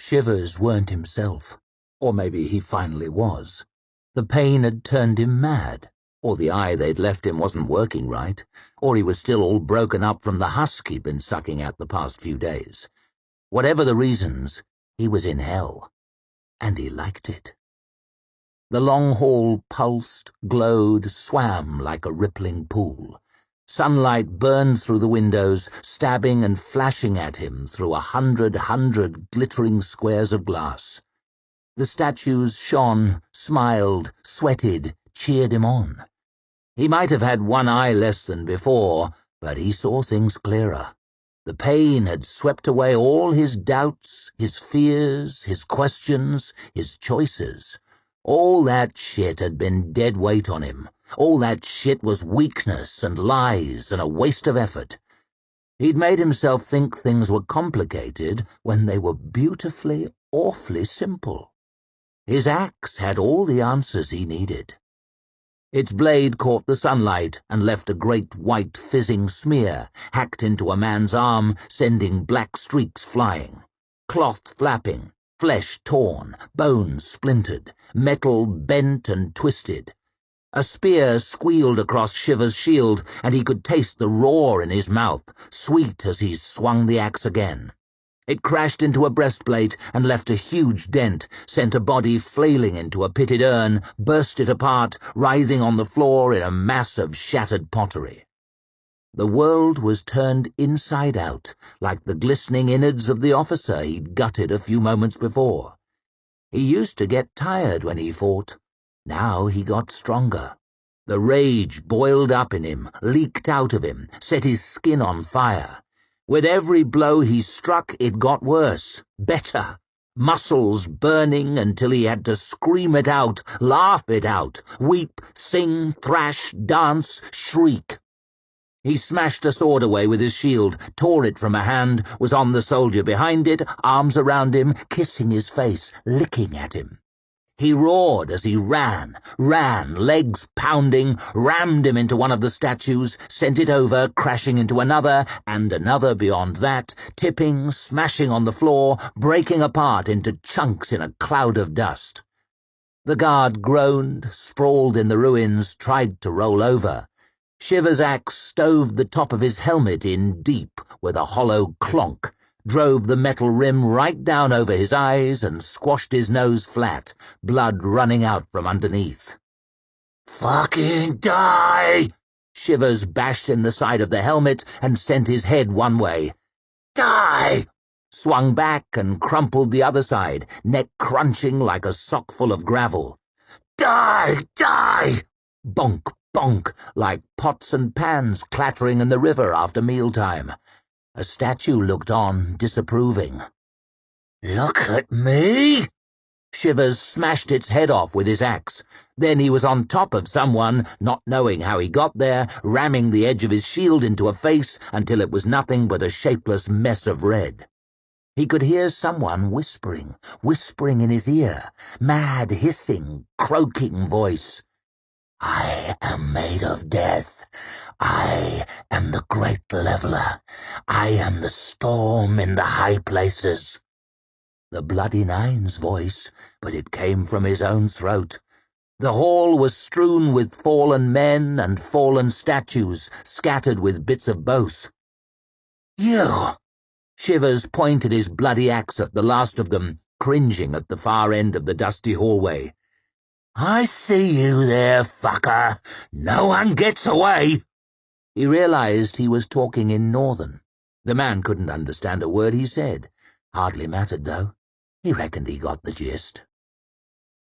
Shivers weren't himself, or maybe he finally was. The pain had turned him mad, or the eye they'd left him wasn't working right, or he was still all broken up from the husk he'd been sucking at the past few days. Whatever the reasons, he was in hell, and he liked it. The long hall pulsed, glowed, swam like a rippling pool. Sunlight burned through the windows, stabbing and flashing at him through 100 glittering squares of glass. The statues shone, smiled, sweated, cheered him on. He might have had one eye less than before, but he saw things clearer. The pain had swept away all his doubts, his fears, his questions, his choices. All that shit had been dead weight on him. All that shit was weakness and lies and a waste of effort. He'd made himself think things were complicated when they were beautifully, awfully simple. His axe had all the answers he needed. Its blade caught the sunlight and left a great white fizzing smear, hacked into a man's arm, sending black streaks flying. Cloth flapping, flesh torn, bones splintered, metal bent and twisted. A spear squealed across Shiver's shield, and he could taste the roar in his mouth, sweet as he swung the axe again. It crashed into a breastplate and left a huge dent, sent a body flailing into a pitted urn, burst it apart, writhing on the floor in a mass of shattered pottery. The world was turned inside out, like the glistening innards of the officer he'd gutted a few moments before. He used to get tired when he fought. Now he got stronger. The rage boiled up in him, leaked out of him, set his skin on fire. With every blow he struck, it got worse, better. Muscles burning until he had to scream it out, laugh it out, weep, sing, thrash, dance, shriek. He smashed a sword away with his shield, tore it from a hand, was on the soldier behind it, arms around him, kissing his face, licking at him. He roared as he ran, legs pounding, rammed him into one of the statues, sent it over, crashing into another, and another beyond that, tipping, smashing on the floor, breaking apart into chunks in a cloud of dust. The guard groaned, sprawled in the ruins, tried to roll over. Shiver's axe stove the top of his helmet in deep with a hollow clonk, drove the metal rim right down over his eyes and squashed his nose flat, blood running out from underneath. "Fucking die!" Shivers bashed in the side of the helmet and sent his head one way. "Die!" Swung back and crumpled the other side, neck crunching like a sock full of gravel. "Die! Die!" Bonk, bonk, like pots and pans clattering in the river after mealtime. A statue looked on, disapproving. "Look at me!" Shivers smashed its head off with his axe. Then he was on top of someone, not knowing how he got there, ramming the edge of his shield into a face until it was nothing but a shapeless mess of red. He could hear someone whispering in his ear, mad hissing, croaking voice. "I am made of death. I am the great leveler. I am the storm in the high places." The Bloody Nine's voice, but it came from his own throat. The hall was strewn with fallen men and fallen statues, scattered with bits of both. "You!" Shivers pointed his bloody axe at the last of them, cringing at the far end of the dusty hallway. "I see you there, fucker. No one gets away." He realized he was talking in Northern. The man couldn't understand a word he said. Hardly mattered, though. He reckoned he got the gist.